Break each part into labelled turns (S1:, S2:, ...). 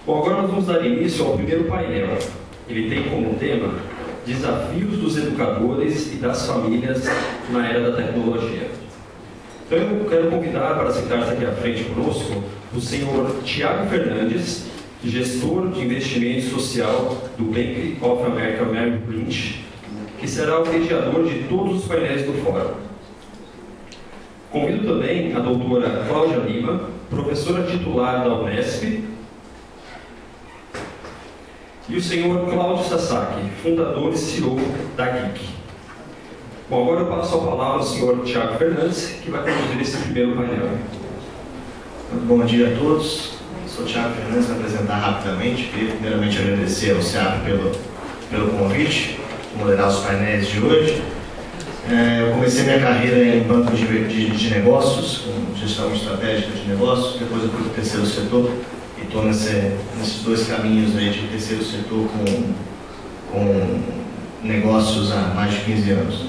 S1: Bom, agora nós vamos dar início ao primeiro painel. Ele tem como tema Desafios dos Educadores e das Famílias na Era da Tecnologia. Então eu quero convidar para sentar-se aqui à frente conosco o senhor Tiago Fernandes, gestor de investimento social do Bank of America Merrill Lynch, que será o mediador de todos os painéis do fórum. Convido também a doutora Cláudia Lima, professora titular da Unesp, e o senhor Cláudio Sasaki, fundador e CEO da GIC. Bom, agora eu passo a palavra ao senhor Tiago Fernandes, que vai conduzir esse primeiro painel.
S2: Bom dia a todos. Sou Tiago Fernandes, vou apresentar rapidamente. Queria primeiramente agradecer ao SEAP pelo convite, de moderar os painéis de hoje. Eu comecei minha carreira em banco de negócios, com gestão estratégica de negócios, depois eu fui para o terceiro setor e estou nesses dois caminhos aí de terceiro setor com negócios há mais de 15 anos.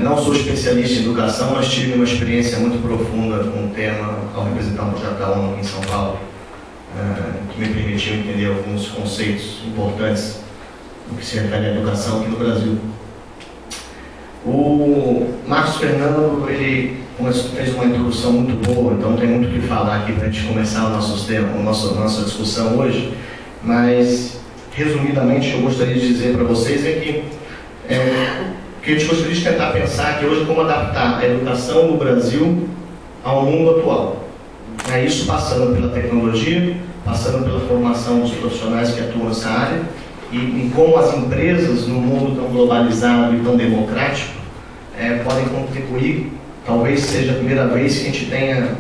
S2: Não sou especialista em educação, mas tive uma experiência muito profunda com o tema ao representar um projeto da ONU aqui em São Paulo, que me permitiu entender alguns conceitos importantes no que se refere à educação aqui no Brasil. O Marcos Fernando, ele fez uma introdução muito boa, então tem muito o que falar aqui para a gente começar a nossa discussão hoje, mas, resumidamente, o que eu gostaria de dizer para vocês é que a gente gostaria de tentar pensar que hoje como adaptar a educação no Brasil ao mundo atual. Isso passando pela tecnologia, passando pela formação dos profissionais que atuam nessa área, e como as empresas, no mundo tão globalizado e tão democrático, podem contribuir. Talvez seja a primeira vez que a gente tenha,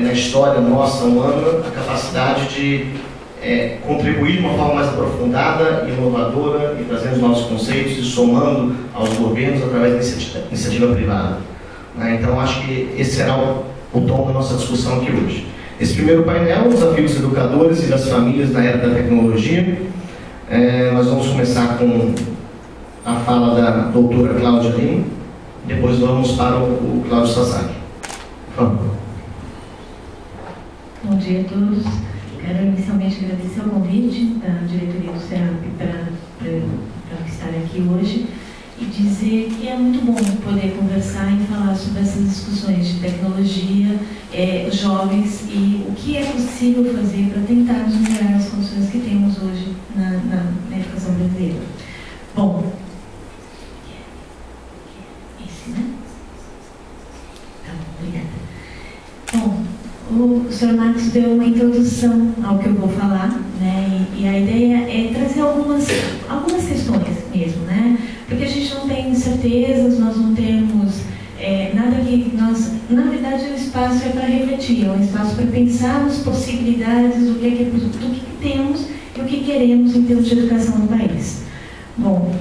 S2: na história nossa humana, a capacidade de contribuir de uma forma mais aprofundada, inovadora, e trazendo novos conceitos e somando aos governos através da iniciativa privada. Então, acho que esse será o tom da nossa discussão aqui hoje. Esse primeiro painel, Desafios dos Educadores e das Famílias na Era da Tecnologia. Nós vamos começar com a fala da doutora Cláudia Lima, depois vamos para o Cláudio Sasaki. Por favor.
S3: Bom dia a todos. Quero inicialmente agradecer o convite da diretoria do SEAP para estar aqui hoje e dizer que é muito bom poder conversar e falar sobre essas discussões de tecnologia, jovens e o que é possível fazer para tentarmos melhorar as condições que temos hoje na educação brasileira. Bom, esse, né? Tá, obrigada. Bom, o Sr. Marcos deu uma introdução ao que eu vou falar, né? E a ideia é trazer algumas questões mesmo, né? Porque a gente não tem certezas, nós não temos nada que nós... Na verdade, o espaço é para refletir, é um espaço para pensarmos possibilidades do que temos e o que queremos em termos de educação no país. Bom,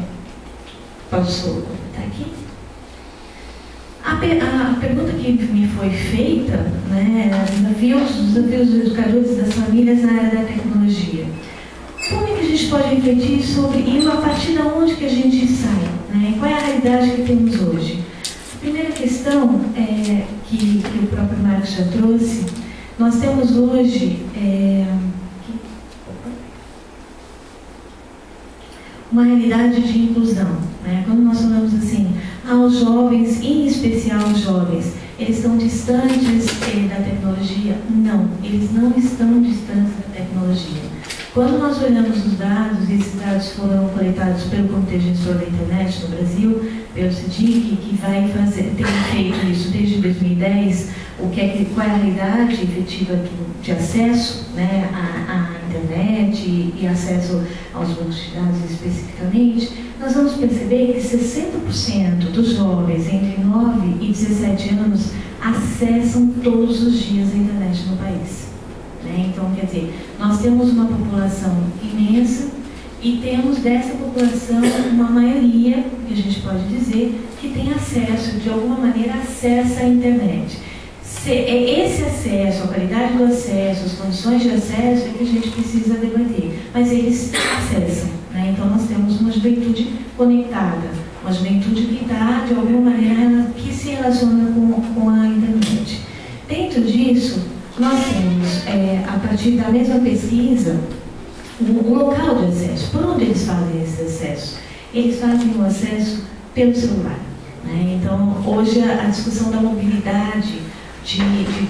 S3: posso comentar aqui? A pergunta que me foi feita, né, os desafios dos educadores e das famílias na área da tecnologia. Como é que a gente pode refletir sobre e a partir de onde que a gente sai? Né? Qual é a realidade que temos hoje? A primeira questão que o próprio Marcos já trouxe, nós temos hoje uma realidade de inclusão. Né? Quando nós falamos assim, os jovens, em especial os jovens, eles estão distantes da tecnologia? Não, eles não estão distantes da tecnologia. Quando nós olhamos os dados, esses dados foram coletados pelo Comitê Gestor da Internet no Brasil, pelo CIDIC, que tem feito isso desde 2010, qual é a realidade efetiva de acesso, né, à internet e acesso aos bancos de dados especificamente, nós vamos perceber que 60% dos jovens entre 9 e 17 anos acessam todos os dias a internet no país. Então, quer dizer, nós temos uma população imensa e temos dessa população uma maioria, que a gente pode dizer, que tem acesso, de alguma maneira, acessa a internet. Esse acesso, a qualidade do acesso, as condições de acesso é que a gente precisa debater, mas eles acessam. Então, nós temos uma juventude conectada, uma juventude que está, de alguma maneira, que se relaciona com a internet. Dentro disso, nós temos, a partir da mesma pesquisa, o local de acesso. Por onde eles fazem esse acesso? Eles fazem o acesso pelo celular, né? Então, hoje a discussão da mobilidade, de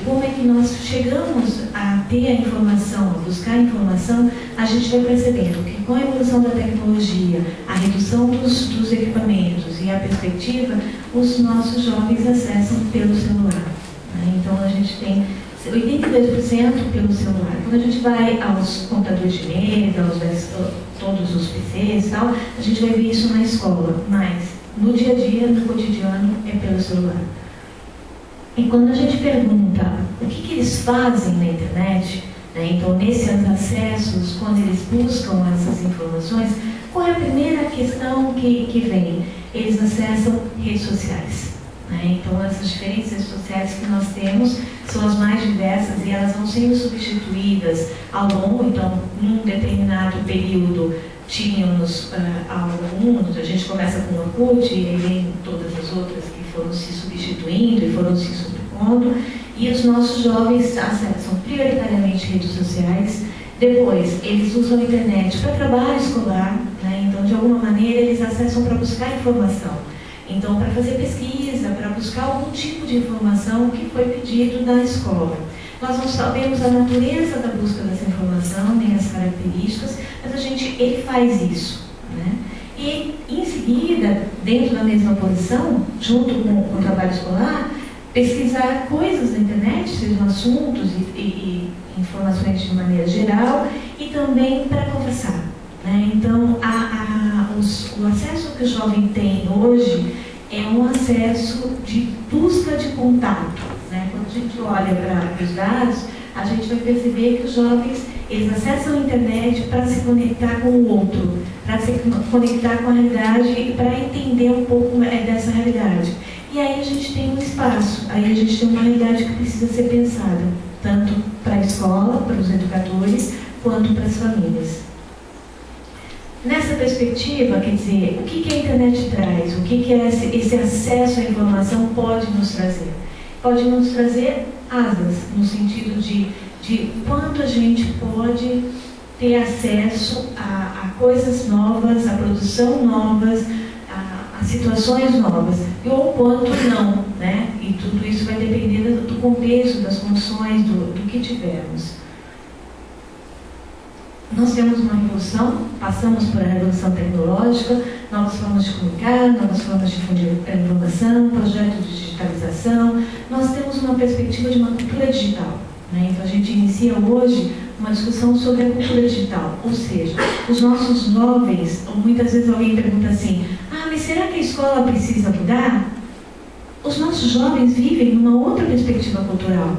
S3: como é que nós chegamos a ter a informação, a buscar a informação, a gente vai percebendo que com a evolução da tecnologia, a redução dos equipamentos e a perspectiva, os nossos jovens acessam pelo celular, né? Então, a gente tem 82% pelo celular. Quando a gente vai aos computadores de mesa, todos os PCs e tal, a gente vai ver isso na escola, mas no dia a dia, no cotidiano, é pelo celular. E quando a gente pergunta o que eles fazem na internet, né, então nesses acessos, quando eles buscam essas informações, qual é a primeira questão que vem? Eles acessam redes sociais, né? Então essas diferentes redes sociais que nós temos são as mais diversas e elas vão sendo substituídas ao longo. Então, num determinado período, tínhamos alguns, a gente começa com o Orkut e aí vem todas as outras que foram se substituindo e foram se sobrepondo, e os nossos jovens acessam prioritariamente redes sociais. Depois, eles usam a internet para trabalho escolar, né? Então, de alguma maneira, eles acessam para buscar informação. Então, para fazer pesquisa, para buscar algum tipo de informação que foi pedido na escola. Nós não sabemos a natureza da busca dessa informação, nem as características, mas ele faz isso, né? E, em seguida, dentro da mesma posição, junto com o trabalho escolar, pesquisar coisas na internet, sejam assuntos e informações de maneira geral, e também para conversar, né? Então, o acesso que o jovem tem hoje é um acesso de busca de contato, né? Quando a gente olha para os dados, a gente vai perceber que os jovens, eles acessam a internet para se conectar com o outro, para se conectar com a realidade e para entender um pouco dessa realidade. E aí a gente tem um espaço, aí a gente tem uma realidade que precisa ser pensada, tanto para a escola, para os educadores, quanto para as famílias. Nessa perspectiva, quer dizer, o que a internet traz? O que esse acesso à informação pode nos trazer? Pode nos trazer asas, no sentido de quanto a gente pode ter acesso a coisas novas, a produção novas, a situações novas, ou quanto não, né? E tudo isso vai depender do contexto, das condições, do que tivermos. Nós temos uma revolução, passamos por a revolução tecnológica, novas formas de comunicar, novas formas de difundir a informação, projetos de digitalização. Nós temos uma perspectiva de uma cultura digital, né? Então a gente inicia hoje uma discussão sobre a cultura digital, ou seja, os nossos jovens, ou muitas vezes alguém pergunta assim, mas será que a escola precisa mudar? Os nossos jovens vivem numa outra perspectiva cultural.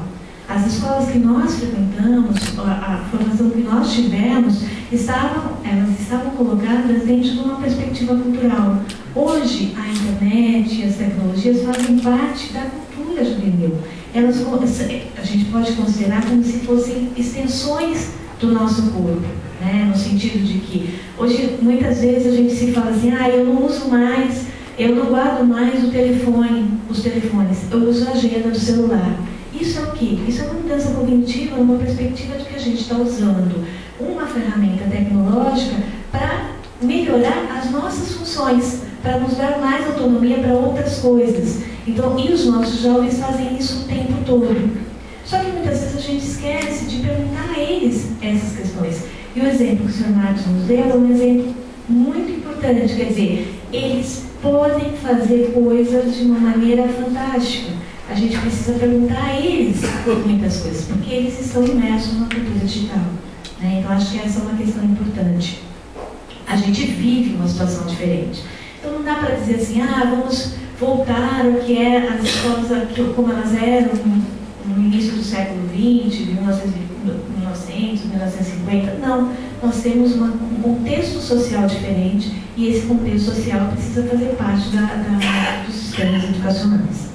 S3: As escolas que nós frequentamos, a formação que nós tivemos, elas estavam colocadas dentro de uma perspectiva cultural. Hoje, a internet e as tecnologias fazem parte da cultura juvenil. A gente pode considerar como se fossem extensões do nosso corpo, né? No sentido de que, hoje, muitas vezes a gente se fala assim, eu não uso mais, eu não guardo mais os telefones, eu uso a agenda do celular. Isso é o quê? Isso é uma mudança cognitiva, uma perspectiva de que a gente está usando uma ferramenta tecnológica para melhorar as nossas funções, para nos dar mais autonomia para outras coisas. Então, e os nossos jovens fazem isso o tempo todo. Só que muitas vezes a gente esquece de perguntar a eles essas questões. E o exemplo que o Sr. Marcos nos deu é um exemplo muito importante, quer dizer, eles podem fazer coisas de uma maneira fantástica. A gente precisa perguntar a eles muitas coisas, porque eles estão imersos na cultura digital, né? Então, acho que essa é uma questão importante. A gente vive uma situação diferente. Então, não dá para dizer assim, vamos voltar ao que é as escolas como elas eram no início do século XX, de 1900, 1950. Não, nós temos um contexto social diferente e esse contexto social precisa fazer parte dos sistemas educacionais.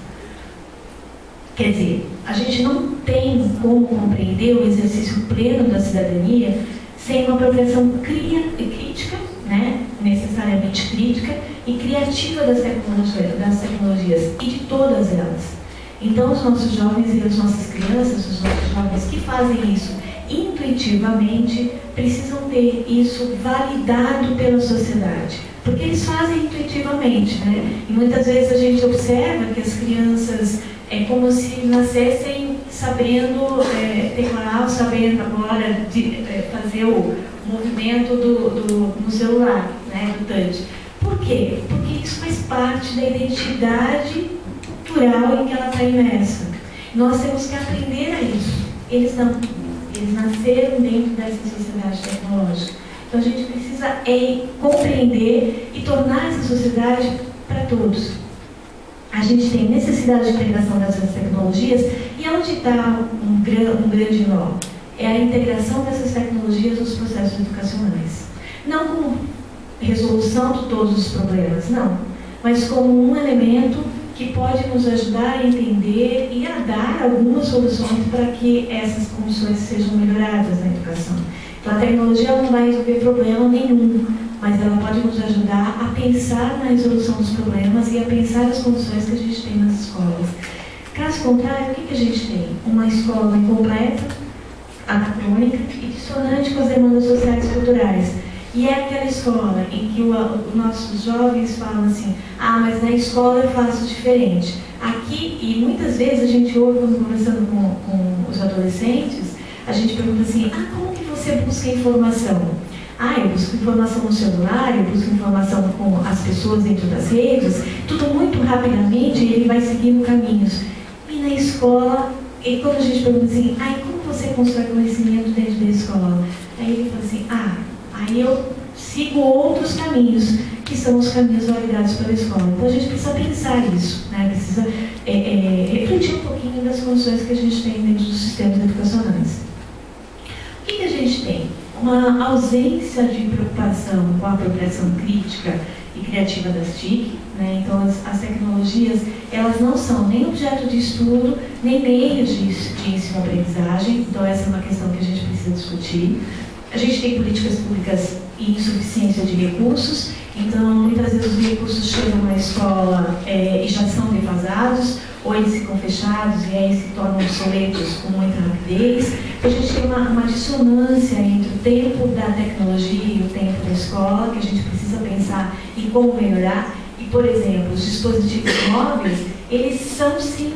S3: Quer dizer, a gente não tem como compreender o exercício pleno da cidadania sem uma apropriação crítica, né? Necessariamente crítica e criativa das tecnologias e de todas elas. Então, os nossos jovens e as nossas crianças, os nossos jovens que fazem isso intuitivamente, precisam ter isso validado pela sociedade. Porque eles fazem intuitivamente, né? E muitas vezes a gente observa que as crianças é como se nascessem sabendo teclar, sabendo agora fazer o movimento no celular, né, do touch. Por quê? Porque isso faz parte da identidade cultural em que ela está imersa. Nós temos que aprender a isso. Eles não. Eles nasceram dentro dessa sociedade tecnológica. Então a gente precisa compreender e tornar essa sociedade para todos. A gente tem necessidade de integração dessas tecnologias, e onde está um grande nó? É a integração dessas tecnologias nos processos educacionais. Não como resolução de todos os problemas, não, mas como um elemento que pode nos ajudar a entender e a dar algumas soluções para que essas condições sejam melhoradas na educação. Então, a tecnologia não vai resolver problema nenhum, mas ela pode nos ajudar a pensar na resolução dos problemas e a pensar as condições que a gente tem nas escolas. Caso contrário, o que a gente tem? Uma escola incompleta, anacrônica e dissonante com as demandas sociais e culturais. E é aquela escola em que os nossos jovens falam assim: ah, mas na escola eu faço diferente. Aqui, e muitas vezes a gente ouve, quando conversando com os adolescentes, a gente pergunta assim: ah, como que você busca informação? Ah, eu busco informação no celular, eu busco informação com as pessoas dentro das redes, tudo muito rapidamente, e ele vai seguindo caminhos. E na escola, e quando a gente pergunta assim: ah, e como você constrói conhecimento dentro da escola? Aí ele fala assim: ah, aí eu sigo outros caminhos, que são os caminhos validados pela escola. Então a gente precisa pensar isso, né? Precisa refletir um pouquinho das condições que a gente tem dentro dos sistemas educacionais. O que a gente tem? Uma ausência de preocupação com a apropriação crítica e criativa das TIC, né? Então as tecnologias, elas não são nem objeto de estudo, nem meios de ensino-aprendizagem. Então essa é uma questão que a gente precisa discutir. A gente tem políticas públicas e insuficiência de recursos, então muitas vezes os recursos chegam na escola e já são defasados, ou eles ficam fechados e aí se tornam obsoletos com muita rapidez. Então a gente tem uma dissonância entre o tempo da tecnologia e o tempo da escola, que a gente precisa pensar em como melhorar. E, por exemplo, os dispositivos móveis, eles são sim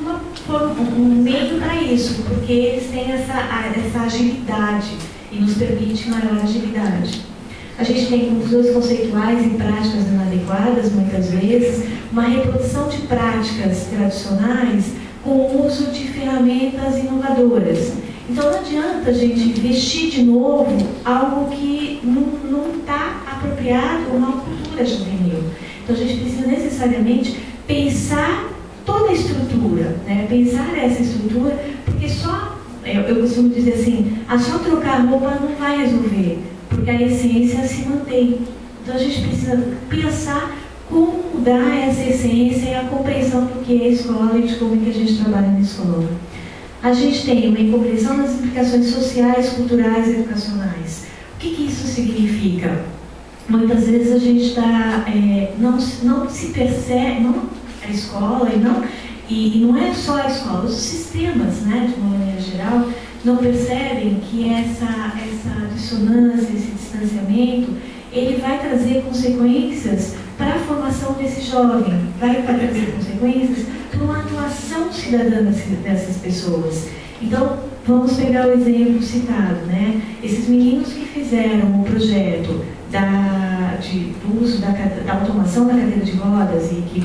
S3: um meio para isso, porque eles têm essa agilidade e nos permite maior agilidade. A gente tem confusões conceituais e práticas inadequadas, muitas vezes, uma reprodução de práticas tradicionais com o uso de ferramentas inovadoras. Então não adianta a gente investir de novo algo que não está apropriado a uma cultura juvenil. Então a gente precisa necessariamente pensar toda a estrutura, né? Pensar essa estrutura, porque eu costumo dizer assim, só trocar a roupa não vai resolver, porque a essência se mantém. Então a gente precisa pensar como mudar essa essência e a compreensão do que é a escola e de como é que a gente trabalha na escola. A gente tem uma incompreensão das implicações sociais, culturais e educacionais. O que isso significa? Muitas vezes a gente não se percebe, não a escola e não é só a escola, os sistemas, né, de uma maneira geral, não percebem que essa dissonância, esse distanciamento, ele vai trazer consequências para a formação desse jovem, vai trazer consequências para uma atuação cidadã dessas pessoas. Então, vamos pegar o exemplo citado, né? Esses meninos que fizeram o projeto do uso da automação da cadeira de rodas e que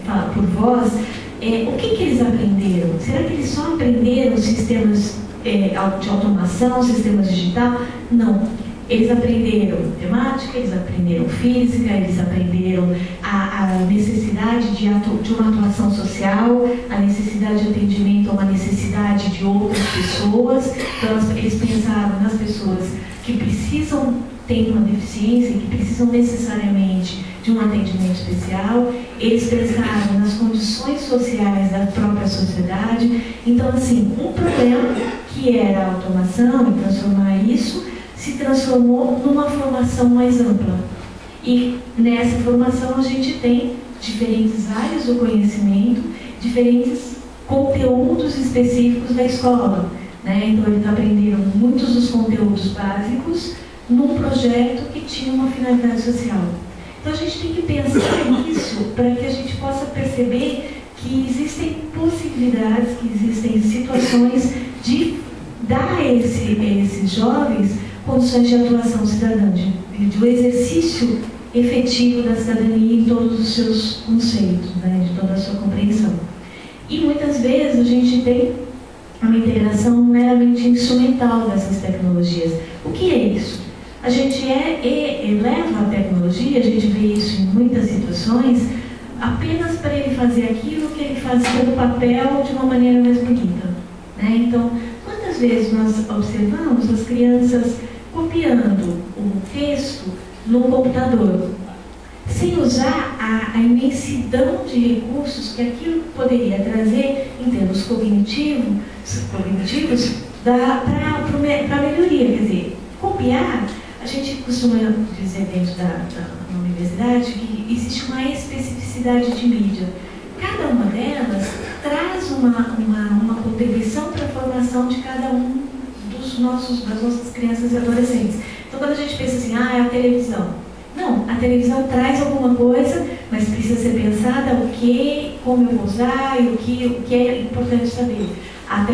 S3: fala por voz, o que eles aprenderam? Será que eles só aprenderam sistemas de automação, sistemas digital? Não. Eles aprenderam matemática, eles aprenderam física, eles aprenderam a necessidade de uma atuação social, a necessidade de atendimento a uma necessidade de outras pessoas. Então, eles pensaram nas pessoas que têm uma deficiência e que precisam necessariamente de um atendimento especial. Eles pensaram nas condições sociais da própria sociedade. Então, assim, um problema que era a automação e transformar isso se transformou numa formação mais ampla. E nessa formação a gente tem diferentes áreas do conhecimento, diferentes conteúdos específicos da escola. né? Então eles aprenderam muitos dos conteúdos básicos num projeto que tinha uma finalidade social. Então a gente tem que pensar nisso para que a gente possa perceber que existem possibilidades, que existem situações de dar a esses jovens condições de atuação cidadã, do exercício efetivo da cidadania em todos os seus conceitos, né, de toda a sua compreensão. E muitas vezes a gente tem uma integração meramente instrumental dessas tecnologias. O que é isso? A gente leva a tecnologia, a gente vê isso em muitas situações, apenas para ele fazer aquilo que ele fazia no papel de uma maneira mais bonita, né? Então, quantas vezes nós observamos as crianças copiando um texto no computador, sem usar a imensidão de recursos que aquilo poderia trazer em termos cognitivos para a melhoria. Quer dizer, copiar, a gente costuma dizer dentro da universidade que existe uma especificidade de mídia. Cada uma delas traz uma contribuição para a formação de cada um das nossas crianças e adolescentes. Então, quando a gente pensa assim, é a televisão. Não, a televisão traz alguma coisa, mas precisa ser pensada como eu vou usar e o que é importante saber. Até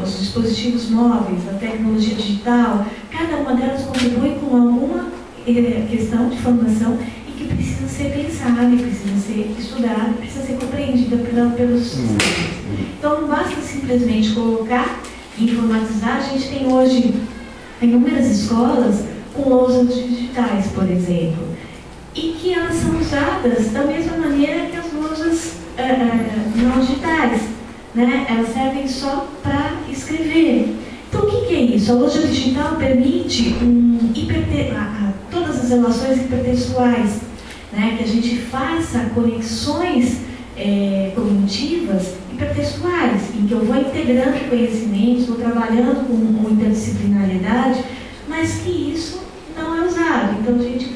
S3: os dispositivos móveis, a tecnologia digital, cada uma delas contribui com alguma questão de formação e que precisa ser pensada, precisa ser estudada, precisa ser compreendida pelos sistemas. Então, não basta simplesmente colocar e informatizar. A gente tem hoje inúmeras escolas com louças digitais, por exemplo, e que elas são usadas da mesma maneira que as lousas não digitais, né? Elas servem só para escrever. Então, o que é isso? A lousa digital permite todas as relações hipertextuais, né? Que a gente faça conexões cognitivas hipertextuais, em que eu vou integrando conhecimentos, vou trabalhando com interdisciplinaridade, mas que isso não é usado. Então a gente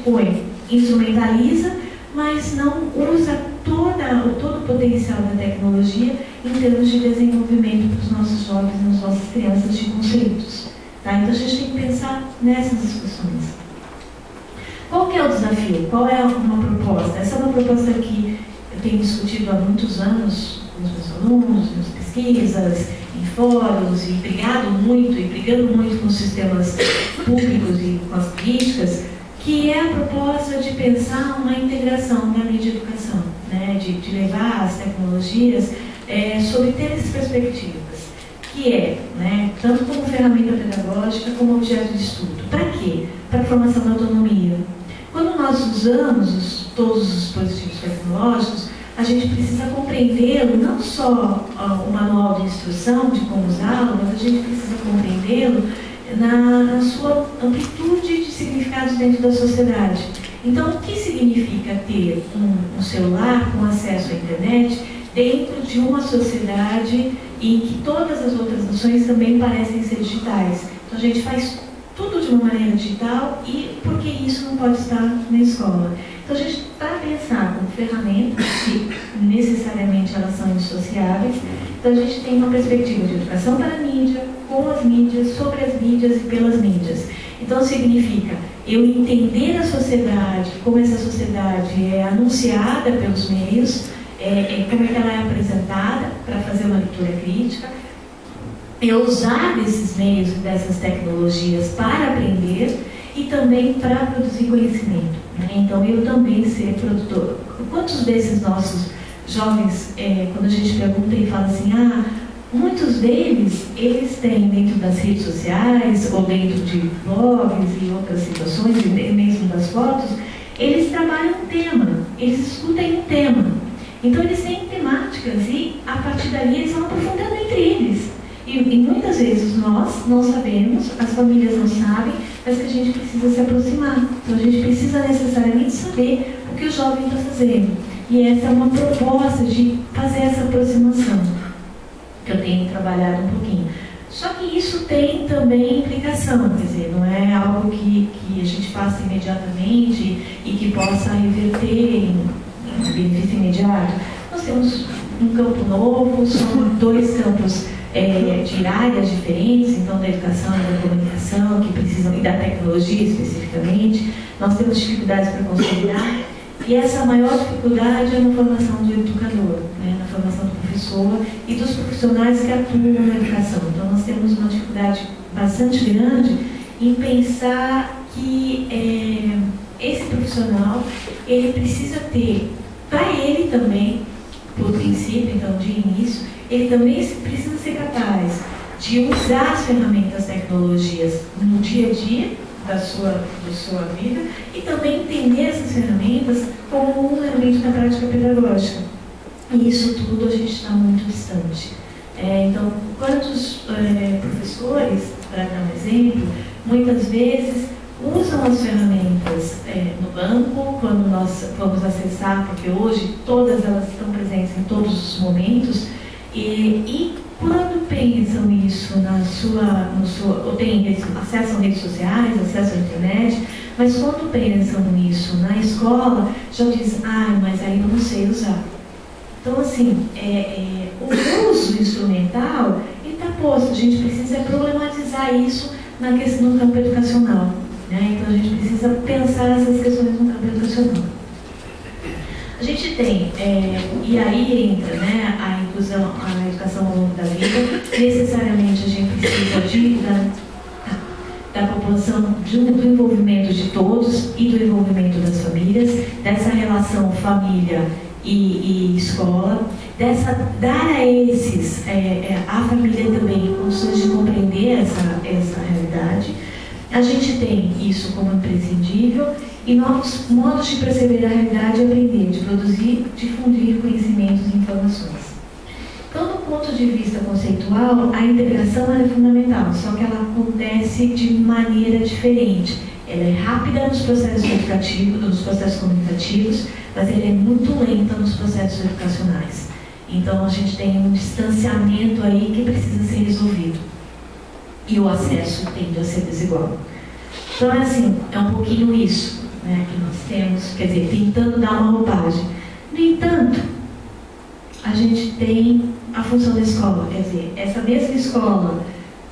S3: instrumentaliza, mas não usa todo o potencial da tecnologia em termos de desenvolvimento para os nossos jovens e nas nossas crianças de conceitos. Tá? Então a gente tem que pensar nessas discussões. Qual que é o desafio? Qual é uma proposta? Essa é uma proposta que eu tenho discutido há muitos anos com os meus alunos, nas pesquisas, em fóruns, e brigando muito com os sistemas públicos e com as políticas, que é a proposta de pensar uma integração da mídia e educação, né? de levar as tecnologias sob três perspectivas, que é, né, tanto como ferramenta pedagógica como objeto de estudo. Para quê? Para a formação da autonomia. Quando nós usamos todos os dispositivos tecnológicos, a gente precisa compreendê-lo, não só o manual de instrução de como usá-lo, mas a gente precisa compreendê-lo na sua amplitude de significados dentro da sociedade. Então, o que significa ter um celular com acesso à internet dentro de uma sociedade em que todas as outras nações também parecem ser digitais? Então, a gente faz tudo de uma maneira digital, e por que isso não pode estar na escola? Então, a gente, para pensar como ferramentas, que necessariamente elas são indissociáveis, então a gente tem uma perspectiva de educação para a mídia, com as mídias, sobre as mídias e pelas mídias. Então, significa eu entender a sociedade, como essa sociedade é anunciada pelos meios, como é que ela é apresentada para fazer uma leitura crítica, eu usar desses meios e dessas tecnologias para aprender e também para produzir conhecimento, né? Então, eu também ser produtor. Quantos desses nossos jovens, quando a gente pergunta e fala assim, muitos deles, eles têm dentro das redes sociais ou dentro de blogs e outras situações, e mesmo das fotos, eles trabalham um tema, eles discutem um tema. Então, eles têm temáticas e, a partir dali, eles vão aprofundando entre eles. E muitas vezes nós não sabemos, as famílias não sabem, mas que a gente precisa se aproximar. Então a gente precisa necessariamente saber o que o jovem está fazendo. E essa é uma proposta de fazer essa aproximação, que eu tenho trabalhado um pouquinho. Só que isso tem também implicação, quer dizer, não é algo que a gente faça imediatamente e que possa reverter em benefício imediato. Nós temos um campo novo, são 2 campos de áreas diferentes, então da educação e da comunicação, que precisam, e da tecnologia especificamente. Nós temos dificuldades para consolidar, e essa maior dificuldade é na formação do educador, né, na formação do professor e dos profissionais que atuam na educação. Então nós temos uma dificuldade bastante grande em pensar que esse profissional, ele precisa ter, para ele também, por princípio, então, de início, ele também precisa ser capaz de usar as ferramentas, tecnologias no dia a dia da sua vida e também entender essas ferramentas como um elemento da prática pedagógica. E isso tudo a gente está muito distante. Então, quantos professores, para dar um exemplo, muitas vezes usam as ferramentas no banco, quando nós vamos acessar, porque hoje todas elas estão presentes em todos os momentos, e quando pensam isso ou têm acesso a redes sociais, acesso à internet, mas quando pensam nisso na escola, já dizem, mas aí eu não sei usar. Então, assim, o uso instrumental está posto, a gente precisa problematizar isso no campo educacional. Né? Então a gente precisa pensar essas questões no campo educacional. A gente tem, e aí entra, né, a inclusão, a educação ao longo da vida. Necessariamente a gente precisa da população, do envolvimento de todos e do envolvimento das famílias, dessa relação família e escola, dar a esses, a família também, condições de compreender essa realidade. A gente tem isso como imprescindível e novos modos de perceber a realidade e aprender, de produzir, difundir conhecimentos e informações. Então, do ponto de vista conceitual, a integração é fundamental, só que ela acontece de maneira diferente. Ela é rápida nos processos educativos, nos processos comunicativos, mas ela é muito lenta nos processos educacionais. Então, a gente tem um distanciamento aí que precisa ser resolvido. E o acesso tende a ser desigual. Então, é um pouquinho isso, né, que nós temos, quer dizer, tentando dar uma roupagem. No entanto, a gente tem a função da escola, quer dizer, essa mesma escola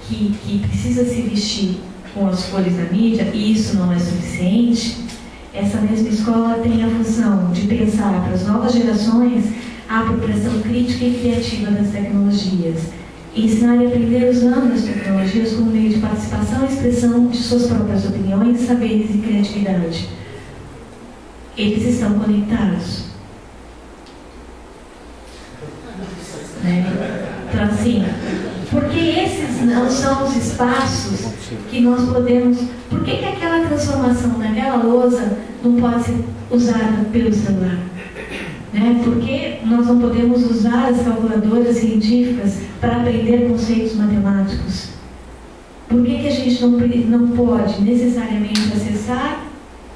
S3: que precisa se vestir com as cores da mídia, e isso não é suficiente, essa mesma escola tem a função de pensar para as novas gerações a apropriação crítica e criativa das tecnologias, ensinar e aprender usando as tecnologias como meio de participação e expressão de suas próprias opiniões, saberes e criatividade. Eles estão conectados. Né? Então, assim, porque esses não são os espaços que nós podemos... Por que aquela transformação daquela lousa não pode ser usada pelo celular? Né? Porque nós não podemos usar as calculadoras científicas para aprender conceitos matemáticos? Por que a gente não pode necessariamente acessar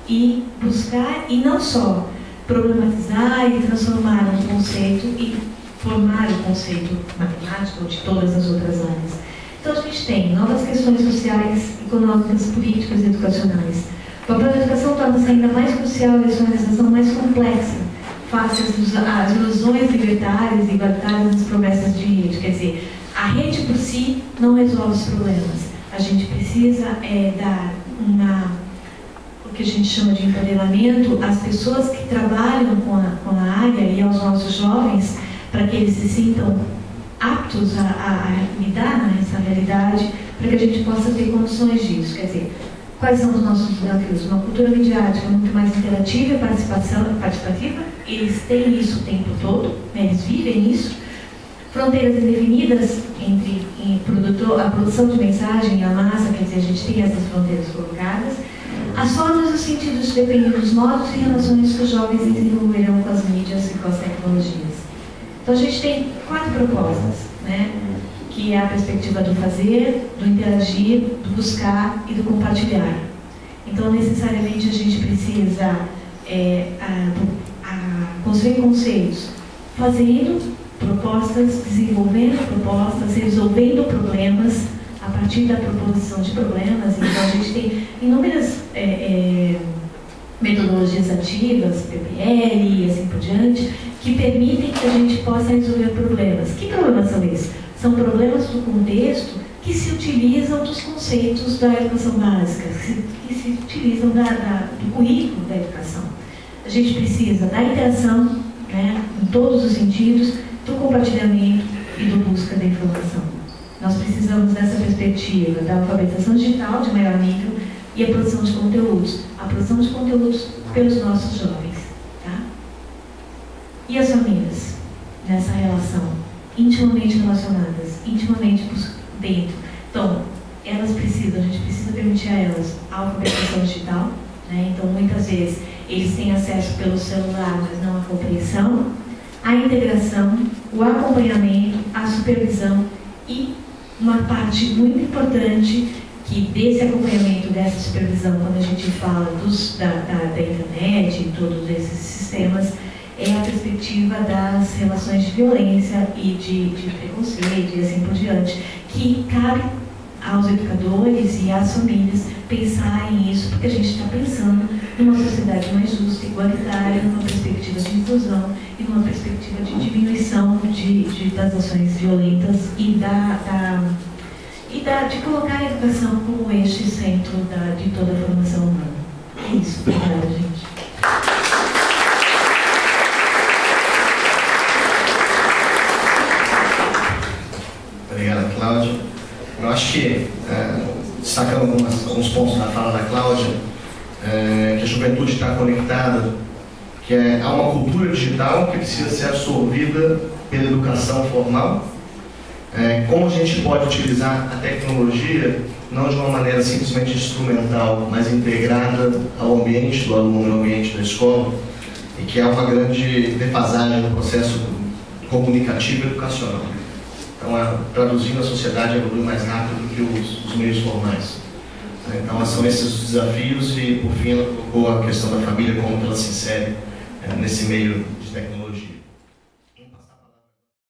S3: e buscar, e não só problematizar e transformar um conceito e formar o conceito matemático de todas as outras áreas? Então a gente tem novas questões sociais, econômicas, políticas e educacionais. O papel da educação torna-se ainda mais crucial e a sua realização mais complexa, face às ilusões libertárias e igualitárias das promessas de rede. Quer dizer, a rede por si não resolve os problemas. A gente precisa dar o que a gente chama de empoderamento às pessoas que trabalham com a área e aos nossos jovens, para que eles se sintam aptos a lidar nessa realidade, para que a gente possa ter condições disso. Quer dizer, quais são os nossos desafios? Uma cultura midiática muito mais interativa e participativa. Eles têm isso o tempo todo, né? Eles vivem isso. Fronteiras indefinidas entre a produção de mensagem e a massa, quer dizer, a gente tem essas fronteiras colocadas. As formas e os sentidos dependem dos modos e relações que os jovens desenvolverão com as mídias e com as tecnologias. Então a gente tem 4 propostas, né? Que é a perspectiva do fazer, do interagir, do buscar e do compartilhar. Então, necessariamente, a gente precisa construir conceitos, fazendo propostas, desenvolvendo propostas, resolvendo problemas a partir da proposição de problemas. Então, a gente tem inúmeras metodologias ativas, PBL e assim por diante, que permitem que a gente possa resolver problemas. Que problemas são esses? São problemas do contexto que se utilizam dos conceitos da educação básica, que se utilizam do currículo da educação. A gente precisa da interação, né, em todos os sentidos, do compartilhamento e do busca da informação. Nós precisamos dessa perspectiva da alfabetização digital de maior nível e a produção de conteúdos. A produção de conteúdos pelos nossos jovens. Tá? E as famílias, nessa relação, intimamente relacionadas, intimamente dentro. Então, elas precisam, a gente precisa permitir a elas a alfabetização digital, né? Então, muitas vezes, eles têm acesso pelo celular, mas não a compreensão, a integração, o acompanhamento, a supervisão e uma parte muito importante que desse acompanhamento, dessa supervisão, quando a gente fala da internet e todos esses sistemas, é a perspectiva das relações de violência e de preconceito e assim por diante, que cabe aos educadores e às famílias pensarem nisso, porque a gente está pensando numa sociedade mais justa, igualitária, numa perspectiva de inclusão e numa perspectiva de diminuição das ações violentas e de colocar a educação como eixo e centro de toda a formação humana. É isso. Obrigada, gente.
S2: Obrigado, Cláudia. Eu acho que, destacando alguns pontos da fala da Cláudia, que a juventude está conectada, que há uma cultura digital que precisa ser absorvida pela educação formal. Como a gente pode utilizar a tecnologia, não de uma maneira simplesmente instrumental, mas integrada ao ambiente do aluno, ao ambiente da escola, e que há uma grande defasagem no processo comunicativo e educacional. Então, traduzindo, a sociedade evolui mais rápido do que os meios formais. Então, são esses os desafios e, por fim, ela colocou a questão da família, como ela se insere nesse meio de tecnologia.